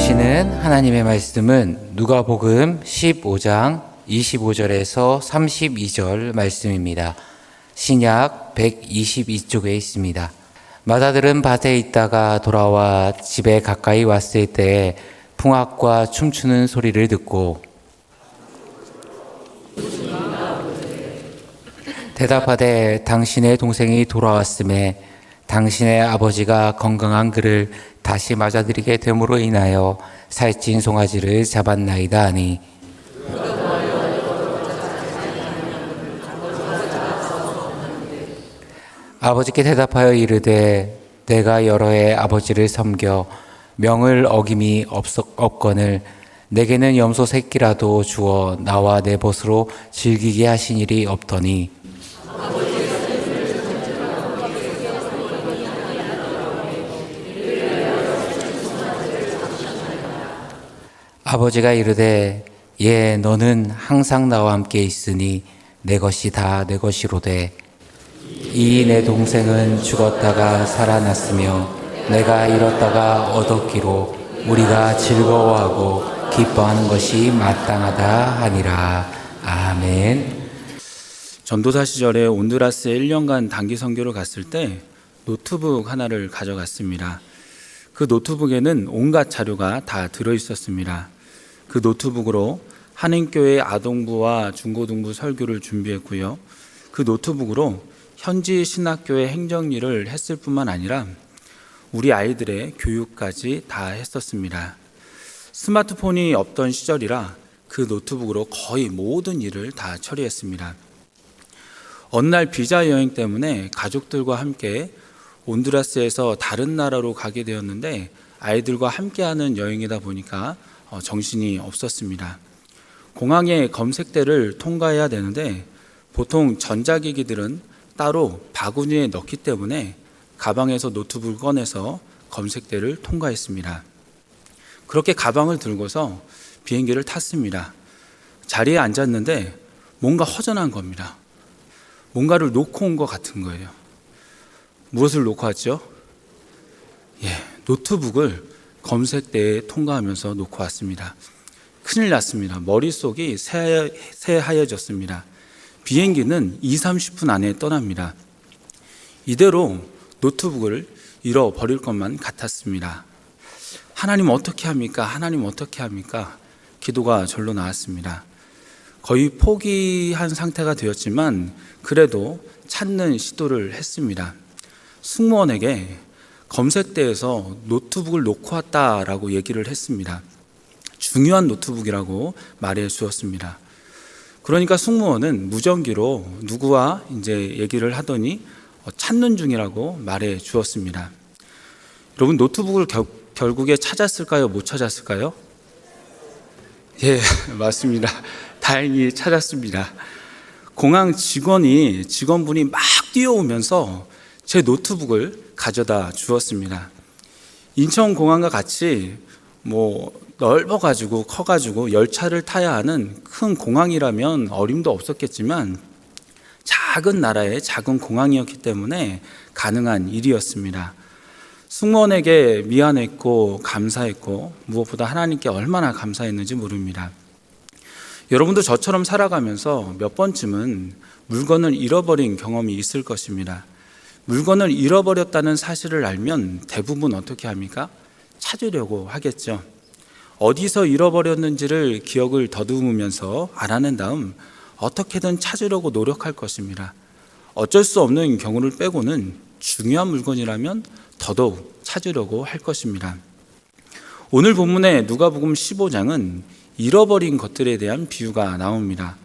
주시는 하나님의 말씀은 누가복음 15장 25절에서 32절 말씀입니다. 신약 122쪽에 있습니다. 마다들은 밭에 있다가 돌아와 집에 가까이 왔을 때 풍악과 춤추는 소리를 듣고 대답하되 당신의 동생이 돌아왔음에 당신의 아버지가 건강한 그를 다시 맞아들이게 됨으로 인하여 살찐 송아지를 잡았나이다 하니 아버지께 대답하여 이르되 내가 여러 해 아버지를 섬겨 명을 어김이 없거늘 내게는 염소 새끼라도 주어 나와 내 벗으로 즐기게 하신 일이 없더니 아버지가 이르되 너는 항상 나와 함께 있으니 내 것이 다 내 것이로되 이 내 동생은 죽었다가 살아났으며 내가 잃었다가 얻었기로 우리가 즐거워하고 기뻐하는 것이 마땅하다 하니라. 아멘. 전도사 시절에 온두라스에 1년간 단기 선교를 갔을 때 노트북 하나를 가져갔습니다. 그 노트북에는 온갖 자료가 다 들어있었습니다. 그 노트북으로 한인교회 아동부와 중고등부 설교를 준비했고요. 그 노트북으로 현지 신학교의 행정일을 했을 뿐만 아니라 우리 아이들의 교육까지 다 했었습니다. 스마트폰이 없던 시절이라 그 노트북으로 거의 모든 일을 다 처리했습니다. 어느 날 비자 여행 때문에 가족들과 함께 온두라스에서 다른 나라로 가게 되었는데 아이들과 함께하는 여행이다 보니까 정신이 없었습니다. 공항에 검색대를 통과해야 되는데 보통 전자기기들은 따로 바구니에 넣기 때문에 가방에서 노트북을 꺼내서 검색대를 통과했습니다. 그렇게 가방을 들고서 비행기를 탔습니다. 자리에 앉았는데 뭔가 허전한 겁니다. 뭔가를 놓고 온 것 같은 거예요. 무엇을 놓고 왔죠? 노트북을 검색대에 통과하면서 놓고 왔습니다. 큰일 났습니다. 머릿속이 새하얘졌습니다. 비행기는 20-30분 안에 떠납니다. 이대로 노트북을 잃어버릴 것만 같았습니다. 하나님 어떻게 합니까? 하나님 어떻게 합니까? 기도가 절로 나왔습니다. 거의 포기한 상태가 되었지만 그래도 찾는 시도를 했습니다. 승무원에게 검색대에서 노트북을 놓고 왔다라고 얘기를 했습니다. 중요한 노트북이라고 말해 주었습니다. 그러니까 승무원은 무전기로 누구와 이제 얘기를 하더니 찾는 중이라고 말해 주었습니다. 여러분, 노트북을 결국에 찾았을까요? 못 찾았을까요? 맞습니다. 다행히 찾았습니다. 공항 직원분이 막 뛰어오면서 제 노트북을 가져다 주었습니다. 인천공항과 같이 넓어가지고 커가지고 열차를 타야 하는 큰 공항이라면 어림도 없었겠지만 작은 나라의 작은 공항이었기 때문에 가능한 일이었습니다. 승무원에게 미안했고 감사했고 무엇보다 하나님께 얼마나 감사했는지 모릅니다. 여러분도 저처럼 살아가면서 몇 번쯤은 물건을 잃어버린 경험이 있을 것입니다. 물건을 잃어버렸다는 사실을 알면 대부분 어떻게 합니까? 찾으려고 하겠죠. 어디서 잃어버렸는지를 기억을 더듬으면서 알아낸 다음 어떻게든 찾으려고 노력할 것입니다. 어쩔 수 없는 경우를 빼고는 중요한 물건이라면 더더욱 찾으려고 할 것입니다. 오늘 본문의 누가복음 15장은 잃어버린 것들에 대한 비유가 나옵니다.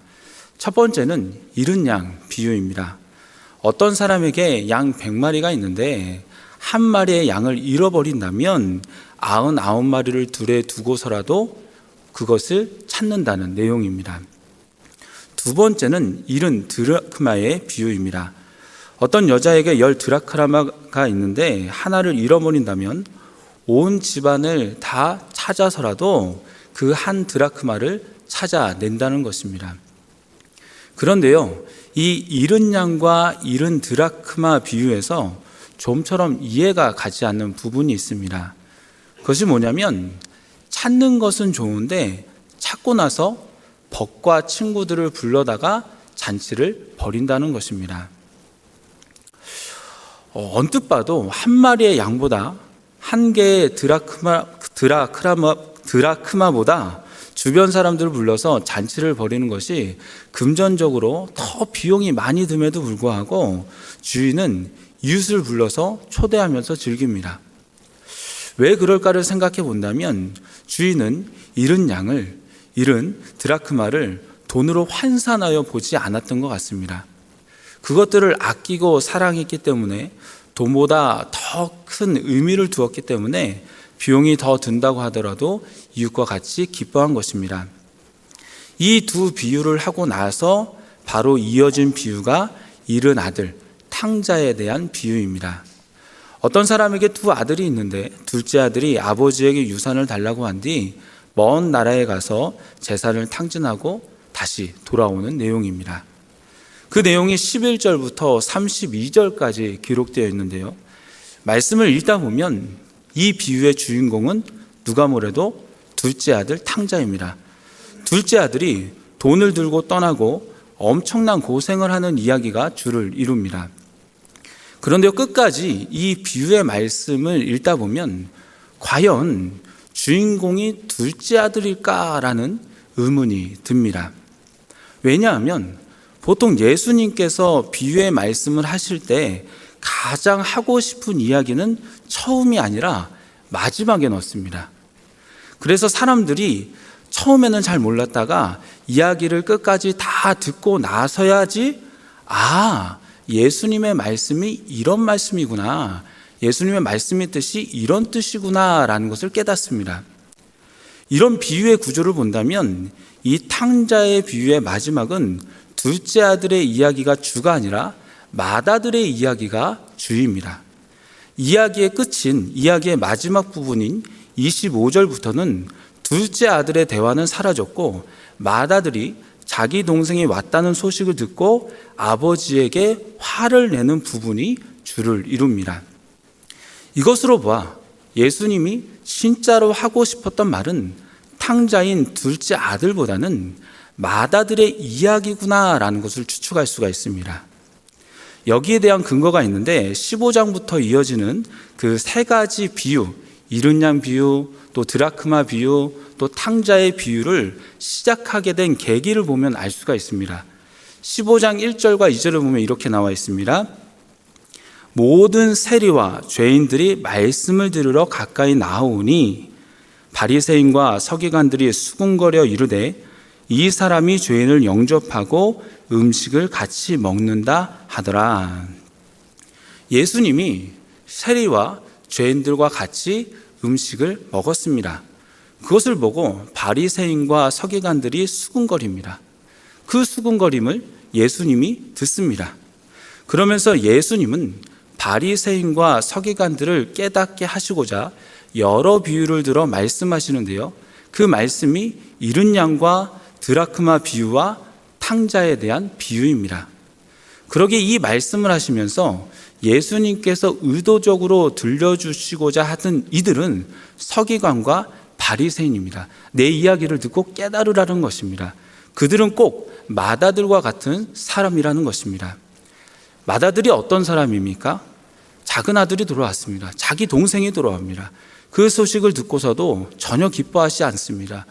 첫 번째는 잃은 양 비유입니다. 어떤 사람에게 양 100마리가 있는데 한 마리의 양을 잃어버린다면 99마리를 들에 두고서라도 그것을 찾는다는 내용입니다. 두 번째는 잃은 드라크마의 비유입니다. 어떤 여자에게 10 드라크마가 있는데 하나를 잃어버린다면 온 집안을 다 찾아서라도 그 한 드라크마를 찾아낸다는 것입니다. 그런데요, 이 잃은 양과 잃은 드라크마 비유에서 좀처럼 이해가 가지 않는 부분이 있습니다. 그것이 뭐냐면 찾는 것은 좋은데 찾고 나서 벗과 친구들을 불러다가 잔치를 벌인다는 것입니다. 언뜻 봐도 한 마리의 양보다 한 개의 드라크마보다 주변 사람들을 불러서 잔치를 벌이는 것이 금전적으로 더 비용이 많이 듦에도 불구하고 주인은 이웃을 불러서 초대하면서 즐깁니다. 왜 그럴까를 생각해 본다면 주인은 잃은 드라크마를 돈으로 환산하여 보지 않았던 것 같습니다. 그것들을 아끼고 사랑했기 때문에 돈보다 더 큰 의미를 두었기 때문에 비용이 더 든다고 하더라도 이웃과 같이 기뻐한 것입니다. 이 두 비유를 하고 나서 바로 이어진 비유가 잃은 아들, 탕자에 대한 비유입니다. 어떤 사람에게 두 아들이 있는데 둘째 아들이 아버지에게 유산을 달라고 한 뒤 먼 나라에 가서 재산을 탕진하고 다시 돌아오는 내용입니다. 그 내용이 11절부터 32절까지 기록되어 있는데요. 말씀을 읽다 보면 이 비유의 주인공은 누가 뭐래도 둘째 아들 탕자입니다. 둘째 아들이 돈을 들고 떠나고 엄청난 고생을 하는 이야기가 주를 이룹니다. 그런데 끝까지 이 비유의 말씀을 읽다 보면 과연 주인공이 둘째 아들일까라는 의문이 듭니다. 왜냐하면 보통 예수님께서 비유의 말씀을 하실 때 가장 하고 싶은 이야기는 처음이 아니라 마지막에 넣습니다. 그래서 사람들이 처음에는 잘 몰랐다가 이야기를 끝까지 다 듣고 나서야지 예수님의 말씀이 이런 말씀이구나, 예수님의 말씀의 뜻이 이런 뜻이구나 라는 것을 깨닫습니다. 이런 비유의 구조를 본다면 이 탕자의 비유의 마지막은 둘째 아들의 이야기가 주가 아니라 맏아들의 이야기가 주입니다. 이야기의 끝인 이야기의 마지막 부분인 25절부터는 둘째 아들의 대화는 사라졌고 맏아들이 자기 동생이 왔다는 소식을 듣고 아버지에게 화를 내는 부분이 주를 이룹니다. 이것으로 봐 예수님이 진짜로 하고 싶었던 말은 탕자인 둘째 아들보다는 맏아들의 이야기구나라는 것을 추측할 수가 있습니다. 여기에 대한 근거가 있는데 15장부터 이어지는 그 세 가지 비유, 잃은 양 비유, 또 드라크마 비유, 또 탕자의 비유를 시작하게 된 계기를 보면 알 수가 있습니다. 15장 1절과 2절을 보면 이렇게 나와 있습니다. 모든 세리와 죄인들이 말씀을 들으러 가까이 나오니 바리새인과 서기관들이 수군거려 이르되 이 사람이 죄인을 영접하고 음식을 같이 먹는다 하더라. 예수님이 세리와 죄인들과 같이 음식을 먹었습니다. 그것을 보고 바리새인과 서기관들이 수군거립니다. 그 수군거림을 예수님이 듣습니다. 그러면서 예수님은 바리새인과 서기관들을 깨닫게 하시고자 여러 비유를 들어 말씀하시는데요. 그 말씀이 잃은 양과 드라크마 비유와 탕자에 대한 비유입니다. 그러기에 이 말씀을 하시면서 예수님께서 의도적으로 들려주시고자 하던 이들은 서기관과 바리새인입니다. 내 이야기를 듣고 깨달으라는 것입니다. 그들은 꼭 맏아들과 같은 사람이라는 것입니다. 맏아들이 어떤 사람입니까? 작은 아들이 돌아왔습니다. 자기 동생이 돌아옵니다. 그 소식을 듣고서도 전혀 기뻐하지 않습니다.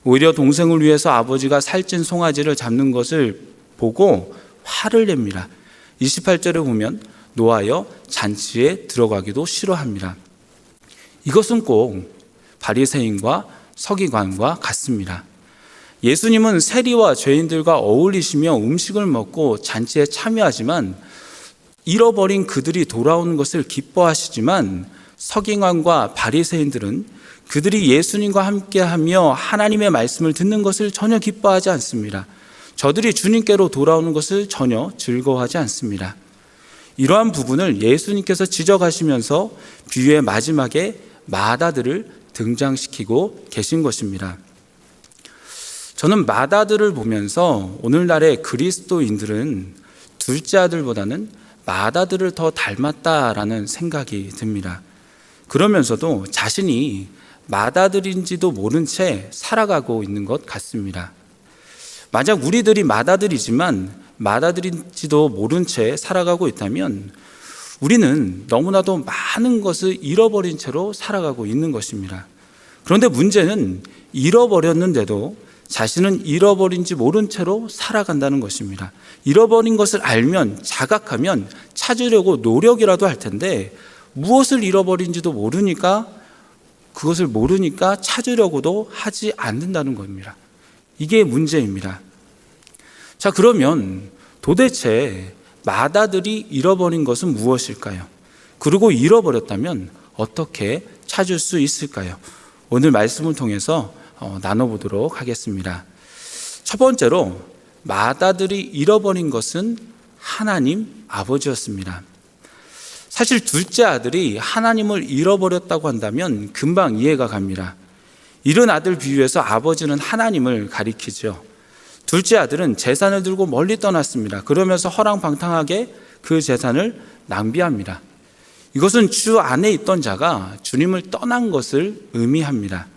오히려 동생을 위해서 아버지가 살찐 송아지를 잡는 것을 보고 화를 냅니다. 28절에 보면 노하여 잔치에 들어가기도 싫어합니다. 이것은 꼭 바리새인과 서기관과 같습니다. 예수님은 세리와 죄인들과 어울리시며 음식을 먹고 잔치에 참여하지만 잃어버린 그들이 돌아오는 것을 기뻐하시지만 서기관과 바리새인들은 그들이 예수님과 함께하며 하나님의 말씀을 듣는 것을 전혀 기뻐하지 않습니다. 저들이 주님께로 돌아오는 것을 전혀 즐거워하지 않습니다. 이러한 부분을 예수님께서 지적하시면서 비유의 마지막에 맏아들을 등장시키고 계신 것입니다. 저는 맏아들을 보면서 오늘날의 그리스도인들은 둘째 아들보다는 맏아들을 더 닮았다라는 생각이 듭니다. 그러면서도 자신이 맏아들인지도 모른 채 살아가고 있는 것 같습니다. 만약 우리들이 맏아들이지만 맏아들인지도 모른 채 살아가고 있다면 우리는 너무나도 많은 것을 잃어버린 채로 살아가고 있는 것입니다. 그런데 문제는 잃어버렸는데도 자신은 잃어버린지 모른 채로 살아간다는 것입니다. 잃어버린 것을 알면, 자각하면 찾으려고 노력이라도 할 텐데 무엇을 잃어버린지도 모르니까, 그것을 모르니까 찾으려고도 하지 않는다는 겁니다. 이게 문제입니다. 자, 그러면 도대체 맏아들이 잃어버린 것은 무엇일까요? 그리고 잃어버렸다면 어떻게 찾을 수 있을까요? 오늘 말씀을 통해서 나눠보도록 하겠습니다. 첫 번째로 맏아들이 잃어버린 것은 하나님 아버지였습니다. 사실 둘째 아들이 하나님을 잃어버렸다고 한다면 금방 이해가 갑니다. 잃은 아들 비유에서 아버지는 하나님을 가리키죠. 둘째 아들은 재산을 들고 멀리 떠났습니다. 그러면서 허랑방탕하게 그 재산을 낭비합니다. 이것은 주 안에 있던 자가 주님을 떠난 것을 의미합니다.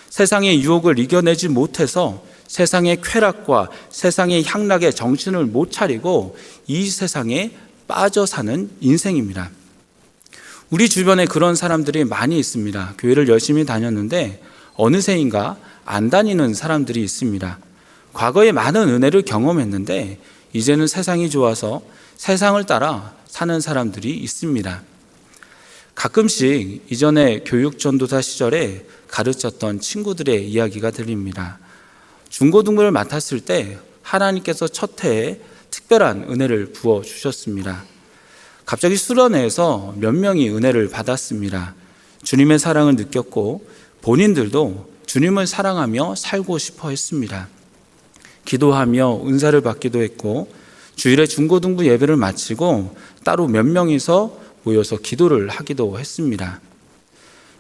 세상의 유혹을 이겨내지 못해서 세상의 쾌락과 세상의 향락에 정신을 못 차리고 이 세상에 빠져 사는 인생입니다. 우리 주변에 그런 사람들이 많이 있습니다. 교회를 열심히 다녔는데 어느새인가 안 다니는 사람들이 있습니다. 과거에 많은 은혜를 경험했는데 이제는 세상이 좋아서 세상을 따라 사는 사람들이 있습니다. 가끔씩 이전에 교육전도사 시절에 가르쳤던 친구들의 이야기가 들립니다. 중고등부를 맡았을 때 하나님께서 첫 해에 특별한 은혜를 부어주셨습니다. 갑자기 수련회에서 몇 명이 은혜를 받았습니다. 주님의 사랑을 느꼈고 본인들도 주님을 사랑하며 살고 싶어 했습니다. 기도하며 은사를 받기도 했고 주일에 중고등부 예배를 마치고 따로 몇 명이서 모여서 기도를 하기도 했습니다.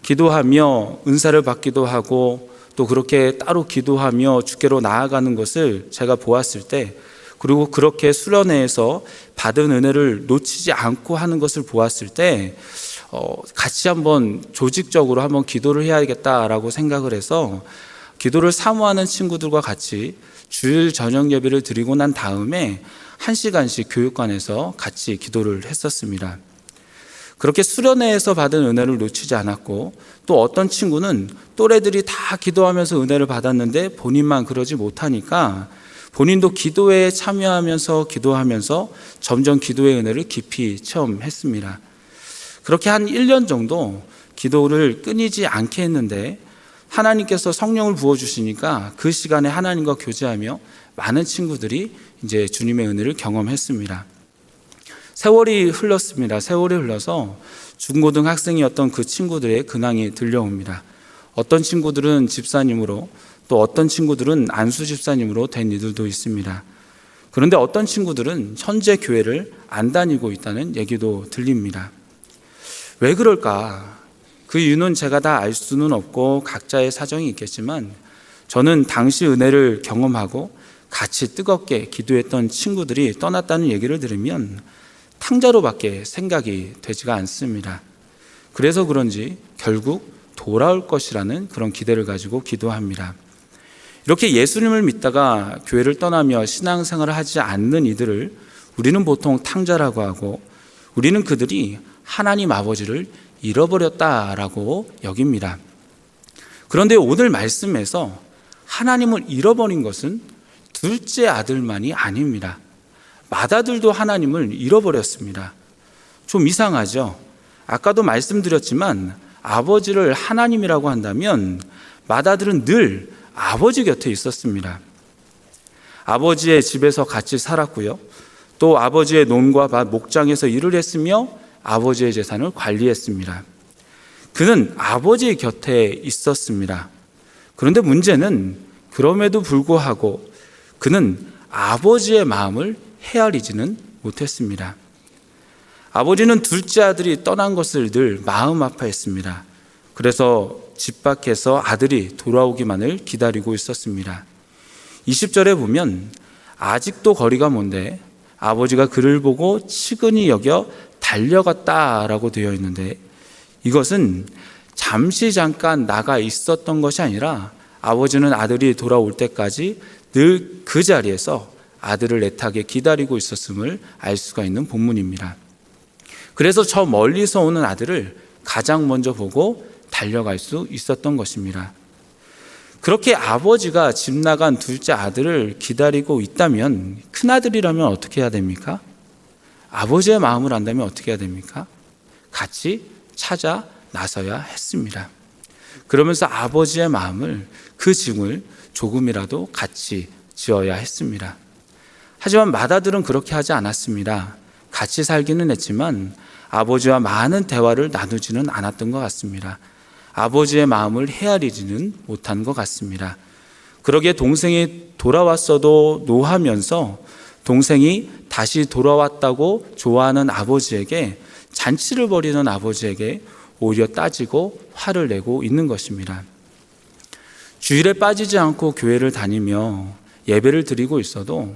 기도하며 은사를 받기도 하고 또 그렇게 따로 기도하며 주께로 나아가는 것을 제가 보았을 때, 그리고 그렇게 수련회에서 받은 은혜를 놓치지 않고 하는 것을 보았을 때 같이 한번 조직적으로 한번 기도를 해야겠다라고 생각을 해서 기도를 사모하는 친구들과 같이 주일 저녁 예배를 드리고 난 다음에 1시간씩 교육관에서 같이 기도를 했었습니다. 그렇게 수련회에서 받은 은혜를 놓치지 않았고, 또 어떤 친구는 또래들이 다 기도하면서 은혜를 받았는데 본인만 그러지 못하니까 본인도 기도회에 참여하면서 기도하면서 점점 기도의 은혜를 깊이 체험했습니다. 그렇게 한 1년 정도 기도를 끊이지 않게 했는데 하나님께서 성령을 부어주시니까 그 시간에 하나님과 교제하며 많은 친구들이 이제 주님의 은혜를 경험했습니다. 세월이 흘렀습니다. 세월이 흘러서 중고등학생이었던 그 친구들의 근황이 들려옵니다. 어떤 친구들은 집사님으로, 또 어떤 친구들은 안수 집사님으로 된 이들도 있습니다. 그런데 어떤 친구들은 현재 교회를 안 다니고 있다는 얘기도 들립니다. 왜 그럴까? 그 이유는 제가 다 알 수는 없고 각자의 사정이 있겠지만, 저는 당시 은혜를 경험하고 같이 뜨겁게 기도했던 친구들이 떠났다는 얘기를 들으면 탕자로밖에 생각이 되지가 않습니다. 그래서 그런지 결국 돌아올 것이라는 그런 기대를 가지고 기도합니다. 이렇게 예수님을 믿다가 교회를 떠나며 신앙생활을 하지 않는 이들을 우리는 보통 탕자라고 하고, 우리는 그들이 하나님 아버지를 잃어버렸다라고 여깁니다. 그런데 오늘 말씀에서 하나님을 잃어버린 것은 둘째 아들만이 아닙니다. 맏아들도 하나님을 잃어버렸습니다. 좀 이상하죠? 아까도 말씀드렸지만 아버지를 하나님이라고 한다면 맏아들은 늘 아버지 곁에 있었습니다. 아버지의 집에서 같이 살았고요. 또 아버지의 논과 밭 목장에서 일을 했으며 아버지의 재산을 관리했습니다. 그는 아버지 곁에 있었습니다. 그런데 문제는 그럼에도 불구하고 그는 아버지의 마음을 헤아리지는 못했습니다. 아버지는 둘째 아들이 떠난 것을 늘 마음 아파했습니다. 그래서 집 밖에서 아들이 돌아오기만을 기다리고 있었습니다. 20절에 보면 아직도 거리가 먼데 아버지가 그를 보고 치근히 여겨 달려갔다라고 되어 있는데, 이것은 잠시 잠깐 나가 있었던 것이 아니라 아버지는 아들이 돌아올 때까지 늘 그 자리에서 아들을 애타게 기다리고 있었음을 알 수가 있는 본문입니다. 그래서 저 멀리서 오는 아들을 가장 먼저 보고 달려갈 수 있었던 것입니다. 그렇게 아버지가 집 나간 둘째 아들을 기다리고 있다면, 큰아들이라면 어떻게 해야 됩니까? 아버지의 마음을 안다면 어떻게 해야 됩니까? 같이 찾아 나서야 했습니다. 그러면서 아버지의 마음을, 그 짐을 조금이라도 같이 지어야 했습니다. 하지만 맏아들은 그렇게 하지 않았습니다. 같이 살기는 했지만 아버지와 많은 대화를 나누지는 않았던 것 같습니다. 아버지의 마음을 헤아리지는 못한 것 같습니다. 그러기에 동생이 돌아왔어도 노하면서 동생이 다시 돌아왔다고 좋아하는 아버지에게, 잔치를 벌이는 아버지에게 오히려 따지고 화를 내고 있는 것입니다. 주일에 빠지지 않고 교회를 다니며 예배를 드리고 있어도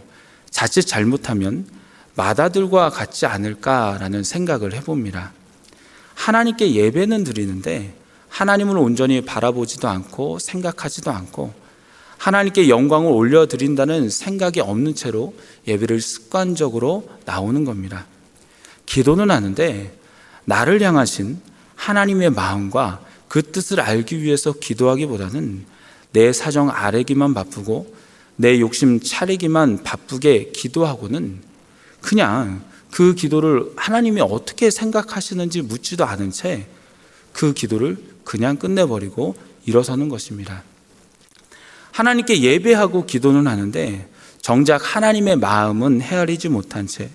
자칫 잘못하면 맏아들과 같지 않을까라는 생각을 해봅니다. 하나님께 예배는 드리는데 하나님을 온전히 바라보지도 않고 생각하지도 않고 하나님께 영광을 올려드린다는 생각이 없는 채로 예배를 습관적으로 나오는 겁니다. 기도는 하는데 나를 향하신 하나님의 마음과 그 뜻을 알기 위해서 기도하기보다는 내 사정 아뢰기만 바쁘고 내 욕심 차리기만 바쁘게 기도하고는 그냥 그 기도를 하나님이 어떻게 생각하시는지 묻지도 않은 채 그 기도를 그냥 끝내버리고 일어서는 것입니다. 하나님께 예배하고 기도는 하는데 정작 하나님의 마음은 헤아리지 못한 채,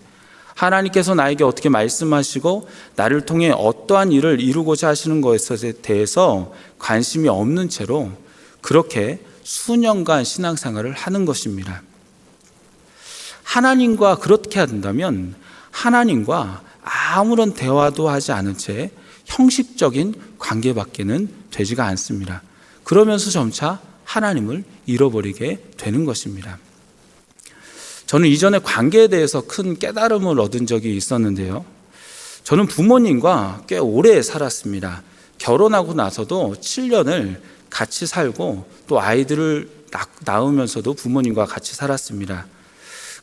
하나님께서 나에게 어떻게 말씀하시고 나를 통해 어떠한 일을 이루고자 하시는 것에 대해서 관심이 없는 채로 그렇게 수년간 신앙생활을 하는 것입니다. 하나님과 그렇게 한다면 하나님과 아무런 대화도 하지 않은 채 형식적인 관계밖에는 되지가 않습니다. 그러면서 점차 하나님을 잃어버리게 되는 것입니다. 저는 이전에 관계에 대해서 큰 깨달음을 얻은 적이 있었는데요. 저는 부모님과 꽤 오래 살았습니다. 결혼하고 나서도 7년을 같이 살고 또 아이들을 낳으면서도 부모님과 같이 살았습니다.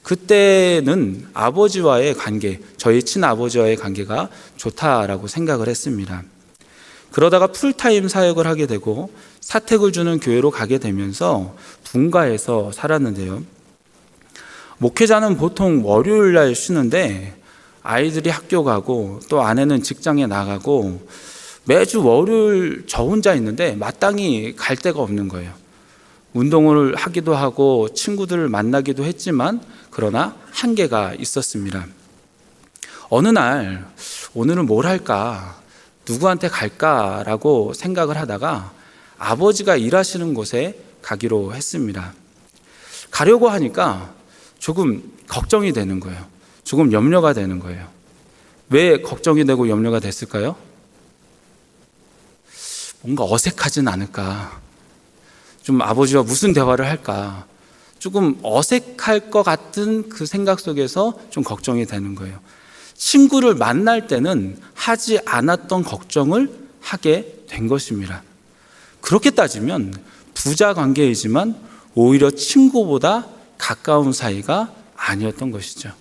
그때는 아버지와의 관계, 저희 친아버지와의 관계가 좋다라고 생각을 했습니다. 그러다가 풀타임 사역을 하게 되고 사택을 주는 교회로 가게 되면서 분가해서 살았는데요. 목회자는 보통 월요일 날 쉬는데 아이들이 학교 가고 또 아내는 직장에 나가고 매주 월요일 저 혼자 있는데 마땅히 갈 데가 없는 거예요. 운동을 하기도 하고 친구들을 만나기도 했지만 그러나 한계가 있었습니다. 어느 날 오늘은 뭘 할까, 누구한테 갈까라고 생각을 하다가 아버지가 일하시는 곳에 가기로 했습니다. 가려고 하니까 조금 걱정이 되는 거예요. 조금 염려가 되는 거예요. 왜 걱정이 되고 염려가 됐을까요? 뭔가 어색하진 않을까, 좀 아버지와 무슨 대화를 할까, 조금 어색할 것 같은 그 생각 속에서 좀 걱정이 되는 거예요. 친구를 만날 때는 하지 않았던 걱정을 하게 된 것입니다. 그렇게 따지면 부자 관계이지만 오히려 친구보다 가까운 사이가 아니었던 것이죠.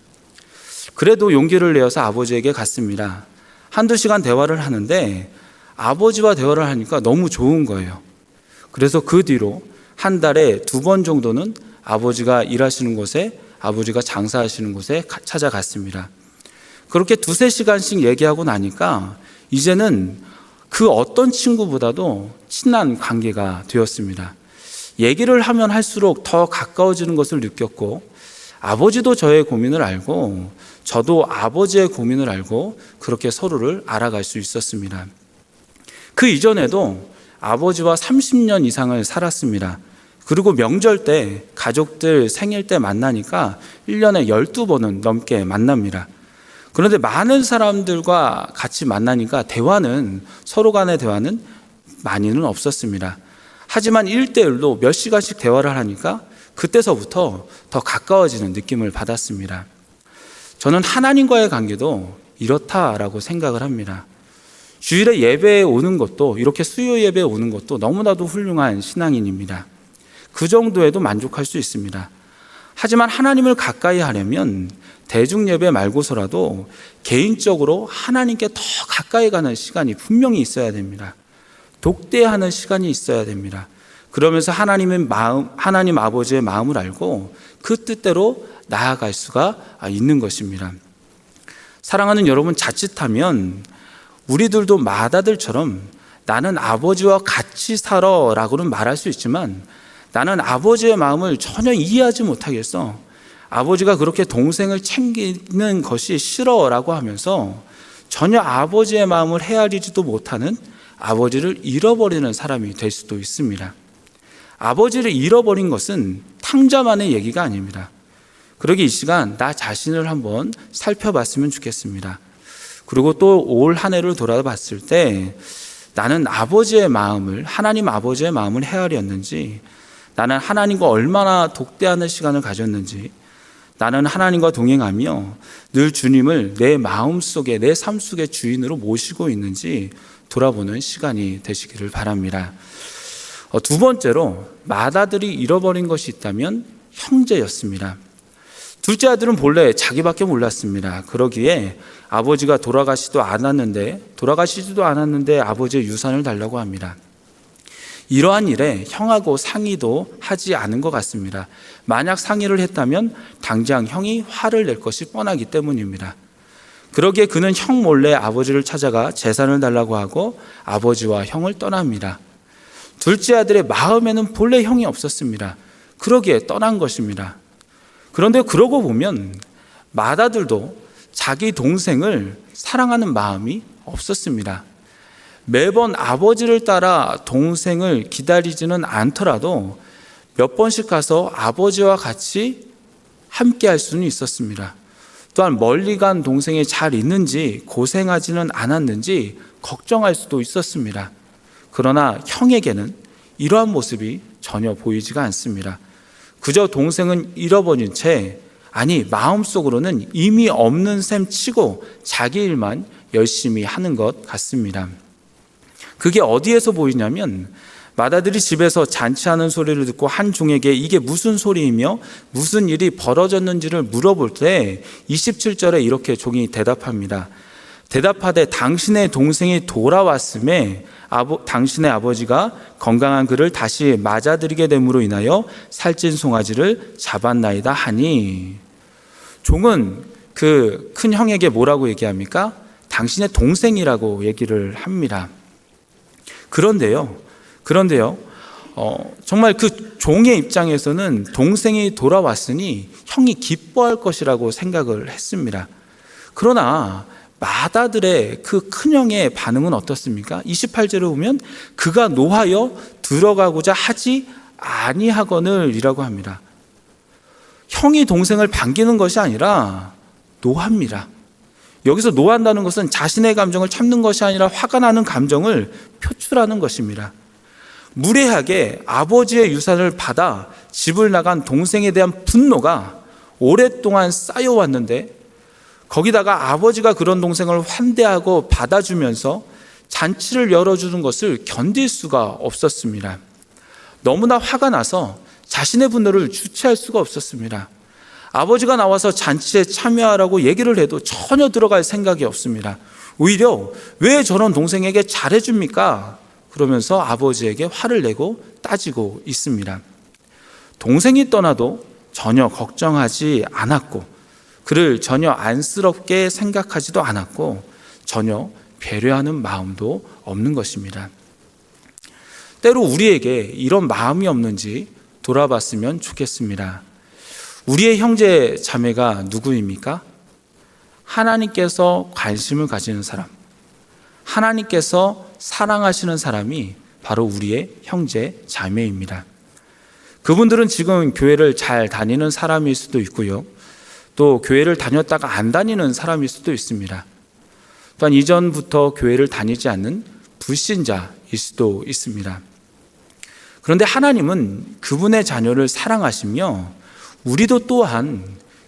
그래도 용기를 내어서 아버지에게 갔습니다. 한두 시간 대화를 하는데 아버지와 대화를 하니까 너무 좋은 거예요. 그래서 그 뒤로 한 달에 2번 정도는 아버지가 일하시는 곳에, 아버지가 장사하시는 곳에 찾아갔습니다. 그렇게 2-3시간씩 얘기하고 나니까 이제는 그 어떤 친구보다도 친한 관계가 되었습니다. 얘기를 하면 할수록 더 가까워지는 것을 느꼈고 아버지도 저의 고민을 알고 저도 아버지의 고민을 알고 그렇게 서로를 알아갈 수 있었습니다. 그 이전에도 아버지와 30년 이상을 살았습니다. 그리고 명절 때, 가족들 생일 때 만나니까 1년에 12번은 넘게 만납니다. 그런데 많은 사람들과 같이 만나니까 서로 간의 대화는 많이는 없었습니다. 하지만 1대1로 몇 시간씩 대화를 하니까 그때서부터 더 가까워지는 느낌을 받았습니다. 저는 하나님과의 관계도 이렇다라고 생각을 합니다. 주일에 예배에 오는 것도, 이렇게 수요 예배에 오는 것도 너무나도 훌륭한 신앙인입니다. 그 정도에도 만족할 수 있습니다. 하지만 하나님을 가까이 하려면 대중 예배 말고서라도 개인적으로 하나님께 더 가까이 가는 시간이 분명히 있어야 됩니다. 독대하는 시간이 있어야 됩니다. 그러면서 하나님 아버지의 마음을 알고 그 뜻대로 나아갈 수가 있는 것입니다. 사랑하는 여러분, 자칫하면 우리들도 마다들처럼 나는 아버지와 같이 살아 라고는 말할 수 있지만 나는 아버지의 마음을 전혀 이해하지 못하겠어, 아버지가 그렇게 동생을 챙기는 것이 싫어 라고 하면서 전혀 아버지의 마음을 헤아리지도 못하는 아버지를 잃어버리는 사람이 될 수도 있습니다. 아버지를 잃어버린 것은 탕자만의 얘기가 아닙니다. 그러기 이 시간 나 자신을 한번 살펴봤으면 좋겠습니다. 그리고 또 올 한 해를 돌아봤을 때 나는 아버지의 마음을, 하나님 아버지의 마음을 헤아렸는지, 나는 하나님과 얼마나 독대하는 시간을 가졌는지, 나는 하나님과 동행하며 늘 주님을 내 마음속에, 내 삶 속의 주인으로 모시고 있는지 돌아보는 시간이 되시기를 바랍니다. 두 번째로 맏아들이 잃어버린 것이 있다면 형제였습니다. 둘째 아들은 본래 자기밖에 몰랐습니다. 그러기에 아버지가 돌아가시지도 않았는데 아버지의 유산을 달라고 합니다. 이러한 일에 형하고 상의도 하지 않은 것 같습니다. 만약 상의를 했다면 당장 형이 화를 낼 것이 뻔하기 때문입니다. 그러기에 그는 형 몰래 아버지를 찾아가 재산을 달라고 하고 아버지와 형을 떠납니다. 둘째 아들의 마음에는 본래 형이 없었습니다. 그러기에 떠난 것입니다. 그런데 그러고 보면 맏아들도 자기 동생을 사랑하는 마음이 없었습니다. 매번 아버지를 따라 동생을 기다리지는 않더라도 몇 번씩 가서 아버지와 같이 함께 할 수는 있었습니다. 또한 멀리 간 동생이 잘 있는지, 고생하지는 않았는지 걱정할 수도 있었습니다. 그러나 형에게는 이러한 모습이 전혀 보이지가 않습니다. 그저 동생은 잃어버린 채, 아니 마음속으로는 이미 없는 셈 치고 자기 일만 열심히 하는 것 같습니다. 그게 어디에서 보이냐면 맏아들이 집에서 잔치하는 소리를 듣고 한 종에게 이게 무슨 소리이며 무슨 일이 벌어졌는지를 물어볼 때 27절에 이렇게 종이 대답합니다. 대답하되 당신의 동생이 돌아왔음에 당신의 아버지가 건강한 그를 다시 맞아들이게 됨으로 인하여 살찐 송아지를 잡았나이다 하니, 종은 그 큰 형에게 뭐라고 얘기합니까? 당신의 동생이라고 얘기를 합니다. 그런데요, 정말 그 종의 입장에서는 동생이 돌아왔으니 형이 기뻐할 것이라고 생각을 했습니다. 그러나 맏아들의 그 큰형의 반응은 어떻습니까? 28절에 보면 그가 노하여 들어가고자 하지 아니하거늘 이라고 합니다. 형이 동생을 반기는 것이 아니라 노합니다. 여기서 노한다는 것은 자신의 감정을 참는 것이 아니라 화가 나는 감정을 표출하는 것입니다. 무례하게 아버지의 유산을 받아 집을 나간 동생에 대한 분노가 오랫동안 쌓여왔는데, 거기다가 아버지가 그런 동생을 환대하고 받아주면서 잔치를 열어주는 것을 견딜 수가 없었습니다. 너무나 화가 나서 자신의 분노를 주체할 수가 없었습니다. 아버지가 나와서 잔치에 참여하라고 얘기를 해도 전혀 들어갈 생각이 없습니다. 오히려 왜 저런 동생에게 잘해줍니까? 그러면서 아버지에게 화를 내고 따지고 있습니다. 동생이 떠나도 전혀 걱정하지 않았고, 그를 전혀 안쓰럽게 생각하지도 않았고, 전혀 배려하는 마음도 없는 것입니다. 때로 우리에게 이런 마음이 없는지 돌아봤으면 좋겠습니다. 우리의 형제 자매가 누구입니까? 하나님께서 관심을 가지는 사람, 하나님께서 사랑하시는 사람이 바로 우리의 형제 자매입니다. 그분들은 지금 교회를 잘 다니는 사람일 수도 있고요, 또 교회를 다녔다가 안 다니는 사람일 수도 있습니다. 또한 이전부터 교회를 다니지 않는 불신자일 수도 있습니다. 그런데 하나님은 그분의 자녀를 사랑하시며 우리도 또한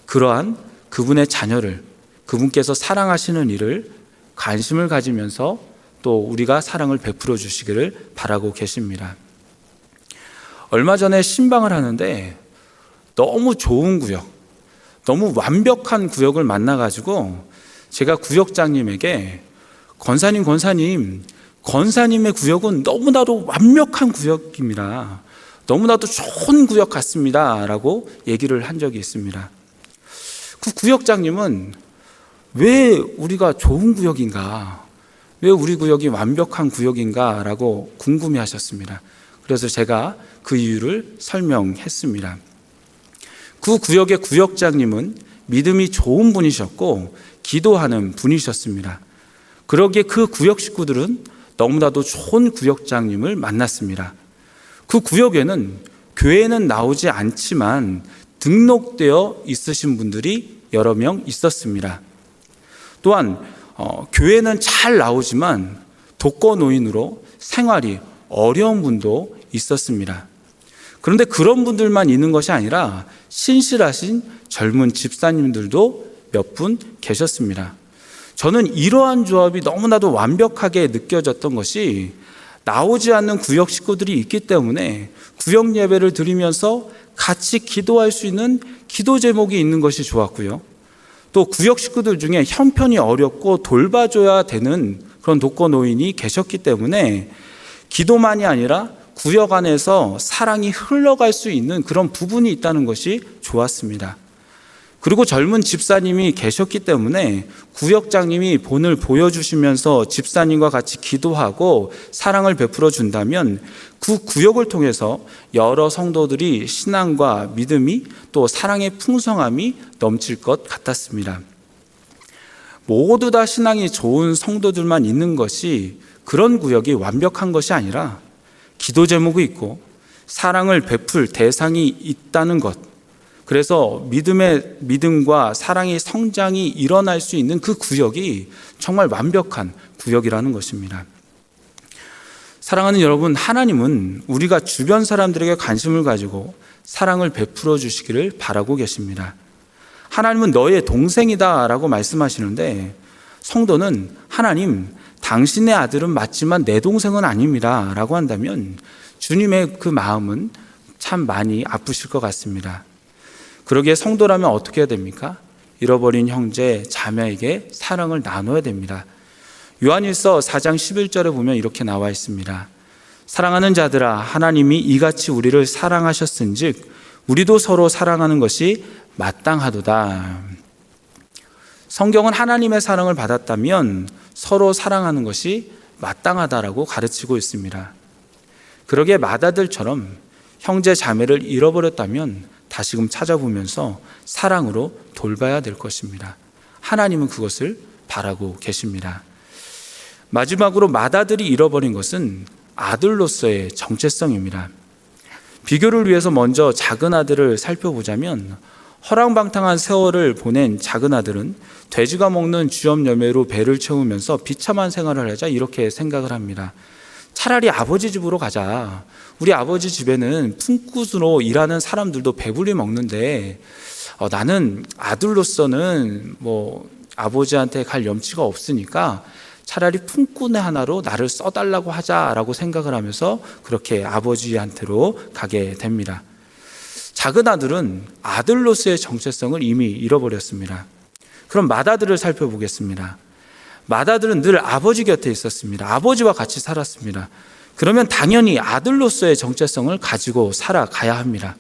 그러한 그분의 자녀를, 그분께서 사랑하시는 일을 관심을 가지면서 또 또 우리가 사랑을 베풀어 주시기를 바라고 계십니다. 얼마 전에 신방을 하는데 너무 좋은 구역, 너무 완벽한 구역을 만나가지고 제가 구역장님에게 권사님, 권사님의 구역은 너무나도 완벽한 구역입니다. 너무나도 좋은 구역 같습니다. 라고 얘기를 한 적이 있습니다. 그 구역장님은 왜 우리가 좋은 구역인가? 왜 우리 구역이 완벽한 구역인가? 라고 궁금해 하셨습니다. 그래서 제가 그 이유를 설명했습니다. 그 구역의 구역장님은 믿음이 좋은 분이셨고 기도하는 분이셨습니다. 그러기에 그 구역 식구들은 너무나도 좋은 구역장님을 만났습니다. 그 구역에는 교회는 나오지 않지만 등록되어 있으신 분들이 여러 명 있었습니다. 또한 교회는 잘 나오지만 독거노인으로 생활이 어려운 분도 있었습니다. 그런데 그런 분들만 있는 것이 아니라 신실하신 젊은 집사님들도 몇 분 계셨습니다. 저는 이러한 조합이 너무나도 완벽하게 느껴졌던 것이 나오지 않는 구역 식구들이 있기 때문에 구역 예배를 드리면서 같이 기도할 수 있는 기도 제목이 있는 것이 좋았고요. 또 구역 식구들 중에 형편이 어렵고 돌봐줘야 되는 그런 독거노인이 계셨기 때문에 기도만이 아니라 구역 안에서 사랑이 흘러갈 수 있는 그런 부분이 있다는 것이 좋았습니다. 그리고 젊은 집사님이 계셨기 때문에 구역장님이 본을 보여주시면서 집사님과 같이 기도하고 사랑을 베풀어 준다면 그 구역을 통해서 여러 성도들이 신앙과 믿음이 또 사랑의 풍성함이 넘칠 것 같았습니다. 모두 다 신앙이 좋은 성도들만 있는 것이 그런 구역이 완벽한 것이 아니라 기도 제목이 있고 사랑을 베풀 대상이 있다는 것, 그래서 믿음과 사랑의 성장이 일어날 수 있는 그 구역이 정말 완벽한 구역이라는 것입니다. 사랑하는 여러분, 하나님은 우리가 주변 사람들에게 관심을 가지고 사랑을 베풀어 주시기를 바라고 계십니다. 하나님은 너의 동생이다 라고 말씀하시는데 성도는 하나님, 당신의 아들은 맞지만 내 동생은 아닙니다 라고 한다면 주님의 그 마음은 참 많이 아프실 것 같습니다. 그러기에 성도라면 어떻게 해야 됩니까? 잃어버린 형제, 자매에게 사랑을 나눠야 됩니다. 요한일서 4장 11절에 보면 이렇게 나와 있습니다. 사랑하는 자들아, 하나님이 이같이 우리를 사랑하셨은즉 우리도 서로 사랑하는 것이 마땅하도다. 성경은 하나님의 사랑을 받았다면 서로 사랑하는 것이 마땅하다라고 가르치고 있습니다. 그러기에 마다들처럼 형제 자매를 잃어버렸다면 다시금 찾아보면서 사랑으로 돌봐야 될 것입니다. 하나님은 그것을 바라고 계십니다. 마지막으로 마다들이 잃어버린 것은 아들로서의 정체성입니다. 비교를 위해서 먼저 작은 아들을 살펴보자면 허랑방탕한 세월을 보낸 작은 아들은 돼지가 먹는 쥐염염매로 배를 채우면서 비참한 생활을 하자 이렇게 생각을 합니다. 차라리 아버지 집으로 가자. 우리 아버지 집에는 품꾼으로 일하는 사람들도 배불리 먹는데 나는 아들로서는 아버지한테 갈 염치가 없으니까 차라리 품꾼의 하나로 나를 써달라고 하자라고 생각을 하면서 그렇게 아버지한테로 가게 됩니다. 작은 아들은 아들로서의 정체성을 이미 잃어버렸습니다. 그럼 맏아들을 살펴보겠습니다. 맏아들은 늘 아버지 곁에 있었습니다. 아버지와 같이 살았습니다. 그러면 당연히 아들로서의 정체성을 가지고 살아가야 합니다.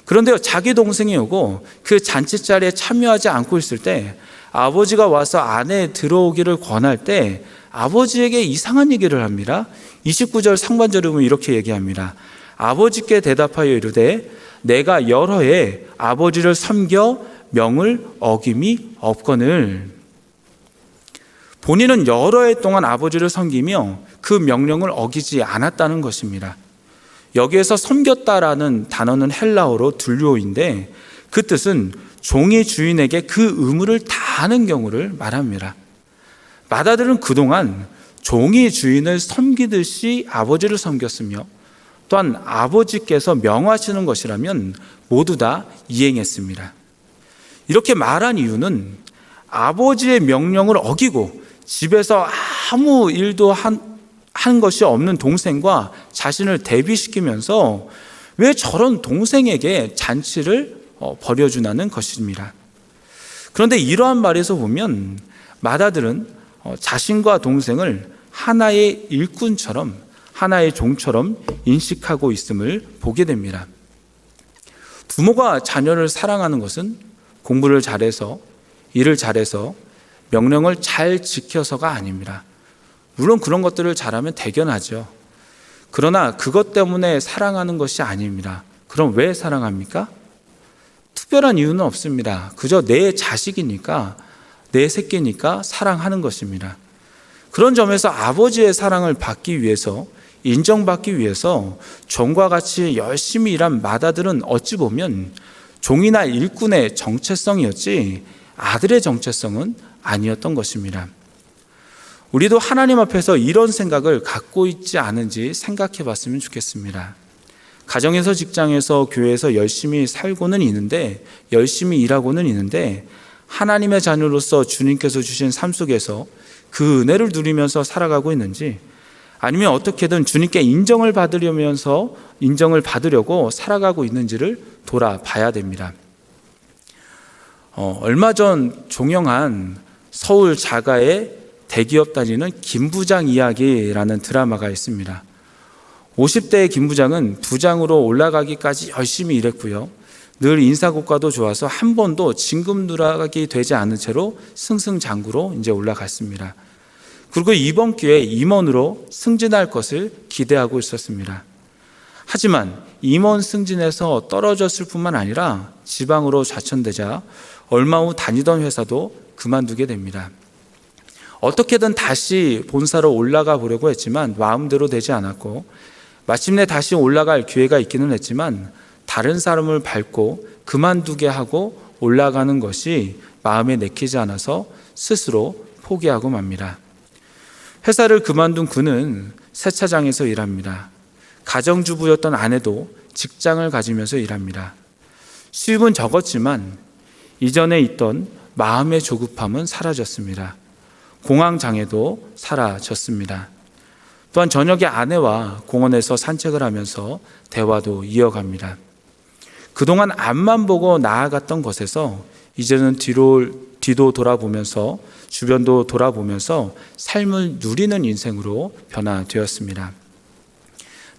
그런데요, 자기 동생이 오고 그 잔치자리에 참여하지 않고 있을 때 아버지가 와서 안에 들어오기를 권할 때 아버지에게 이상한 얘기를 합니다. 29절 상반절에 보면 이렇게 얘기합니다. 아버지께 대답하여 이르되 내가 여러 해 아버지를 섬겨 명을 어김이 없거늘. 본인은 여러 해 동안 아버지를 섬기며 그 명령을 어기지 않았다는 것입니다. 여기에서 섬겼다라는 단어는 헬라어로 둘료인데 그 뜻은 종이 주인에게 그 의무를 다하는 경우를 말합니다. 맏아들은 그동안 종이 주인을 섬기듯이 아버지를 섬겼으며 또한 아버지께서 명하시는 것이라면 모두 다 이행했습니다. 이렇게 말한 이유는 아버지의 명령을 어기고 집에서 아무 일도 한 것이 없는 동생과 자신을 대비시키면서 왜 저런 동생에게 잔치를 벌여주나는 것입니다. 그런데 이러한 말에서 보면 맏아들은 자신과 동생을 하나의 일꾼처럼, 하나의 종처럼 인식하고 있음을 보게 됩니다. 부모가 자녀를 사랑하는 것은 공부를 잘해서, 일을 잘해서, 명령을 잘 지켜서가 아닙니다. 물론 그런 것들을 잘하면 대견하죠. 그러나 그것 때문에 사랑하는 것이 아닙니다. 그럼 왜 사랑합니까? 특별한 이유는 없습니다. 그저 내 자식이니까, 내 새끼니까 사랑하는 것입니다. 그런 점에서 아버지의 사랑을 받기 위해서, 인정받기 위해서 종과 같이 열심히 일한 맏아들은 어찌 보면 종이나 일꾼의 정체성이었지 아들의 정체성은 아니었던 것입니다. 우리도 하나님 앞에서 이런 생각을 갖고 있지 않은지 생각해 봤으면 좋겠습니다. 가정에서, 직장에서, 교회에서 열심히 살고는 있는데, 열심히 일하고는 있는데, 하나님의 자녀로서 주님께서 주신 삶 속에서 그 은혜를 누리면서 살아가고 있는지, 아니면 어떻게든 주님께 인정을 받으려고 살아가고 있는지를 돌아봐야 됩니다. 얼마 전 종영한 서울 자가의 대기업 다니는 김 부장 이야기라는 드라마가 있습니다. 50대의 김 부장은 부장으로 올라가기까지 열심히 일했고요. 늘 인사고과도 좋아서 한 번도 진급 누락이 되지 않은 채로 승승장구로 이제 올라갔습니다. 그리고 이번 기회에 임원으로 승진할 것을 기대하고 있었습니다. 하지만 임원 승진에서 떨어졌을 뿐만 아니라 지방으로 좌천되자 얼마 후 다니던 회사도 그만두게 됩니다. 어떻게든 다시 본사로 올라가 보려고 했지만 마음대로 되지 않았고, 마침내 다시 올라갈 기회가 있기는 했지만 다른 사람을 밟고 그만두게 하고 올라가는 것이 마음에 내키지 않아서 스스로 포기하고 맙니다. 회사를 그만둔 그는 세차장에서 일합니다. 가정주부였던 아내도 직장을 가지면서 일합니다. 수입은 적었지만 이전에 있던 마음의 조급함은 사라졌습니다. 공황장애도 사라졌습니다. 또한 저녁에 아내와 공원에서 산책을 하면서 대화도 이어갑니다. 그동안 앞만 보고 나아갔던 것에서 이제는 뒤도 돌아보면서, 주변도 돌아보면서 삶을 누리는 인생으로 변화되었습니다.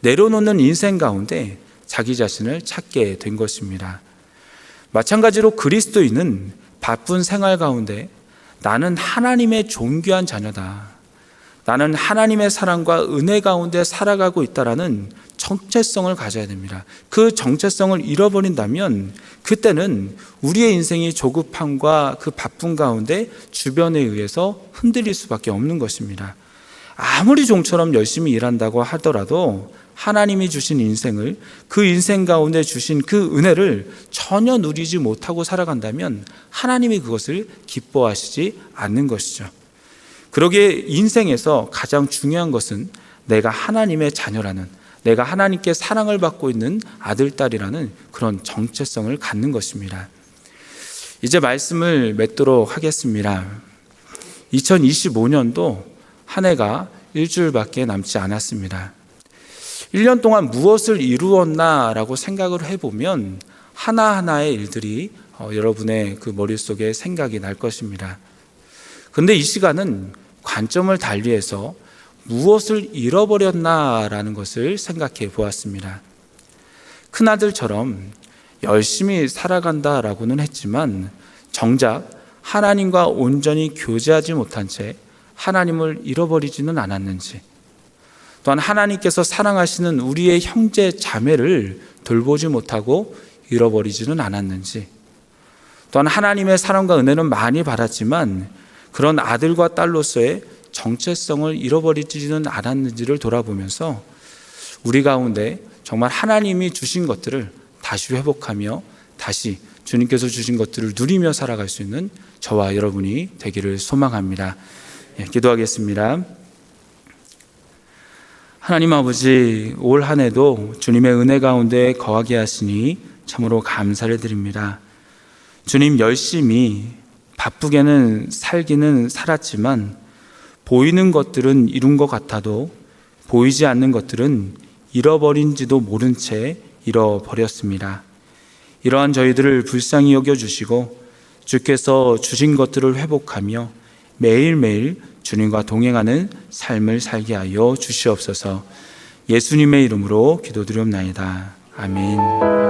내려놓는 인생 가운데 자기 자신을 찾게 된 것입니다. 마찬가지로 그리스도인은 바쁜 생활 가운데 나는 하나님의 존귀한 자녀다, 나는 하나님의 사랑과 은혜 가운데 살아가고 있다라는 정체성을 가져야 됩니다. 그 정체성을 잃어버린다면 그때는 우리의 인생이 조급함과 그 바쁨 가운데 주변에 의해서 흔들릴 수밖에 없는 것입니다. 아무리 종처럼 열심히 일한다고 하더라도 하나님이 주신 인생을, 그 인생 가운데 주신 그 은혜를 전혀 누리지 못하고 살아간다면 하나님이 그것을 기뻐하시지 않는 것이죠. 그러기에 인생에서 가장 중요한 것은 내가 하나님의 자녀라는, 내가 하나님께 사랑을 받고 있는 아들, 딸이라는 그런 정체성을 갖는 것입니다. 이제 말씀을 맺도록 하겠습니다. 2025년도 한 해가 일주일밖에 남지 않았습니다. 1년 동안 무엇을 이루었나라고 생각을 해보면 하나하나의 일들이 여러분의 그 머릿속에 생각이 날 것입니다. 그런데 이 시간은 관점을 달리해서 무엇을 잃어버렸나라는 것을 생각해 보았습니다. 큰아들처럼 열심히 살아간다라고는 했지만 정작 하나님과 온전히 교제하지 못한 채 하나님을 잃어버리지는 않았는지, 또한 하나님께서 사랑하시는 우리의 형제 자매를 돌보지 못하고 잃어버리지는 않았는지, 또한 하나님의 사랑과 은혜는 많이 받았지만 그런 아들과 딸로서의 정체성을 잃어버리지는 않았는지를 돌아보면서 우리 가운데 정말 하나님이 주신 것들을 다시 회복하며 다시 주님께서 주신 것들을 누리며 살아갈 수 있는 저와 여러분이 되기를 소망합니다. 기도하겠습니다. 하나님 아버지, 올 한 해도 주님의 은혜 가운데 거하게 하시니 참으로 감사를 드립니다. 주님, 열심히 바쁘게는 살기는 살았지만 보이는 것들은 이룬 것 같아도 보이지 않는 것들은 잃어버린지도 모른 채 잃어버렸습니다. 이러한 저희들을 불쌍히 여겨주시고 주께서 주신 것들을 회복하며 매일매일 주님과 동행하는 삶을 살게 하여 주시옵소서. 예수님의 이름으로 기도드리옵나이다. 아멘.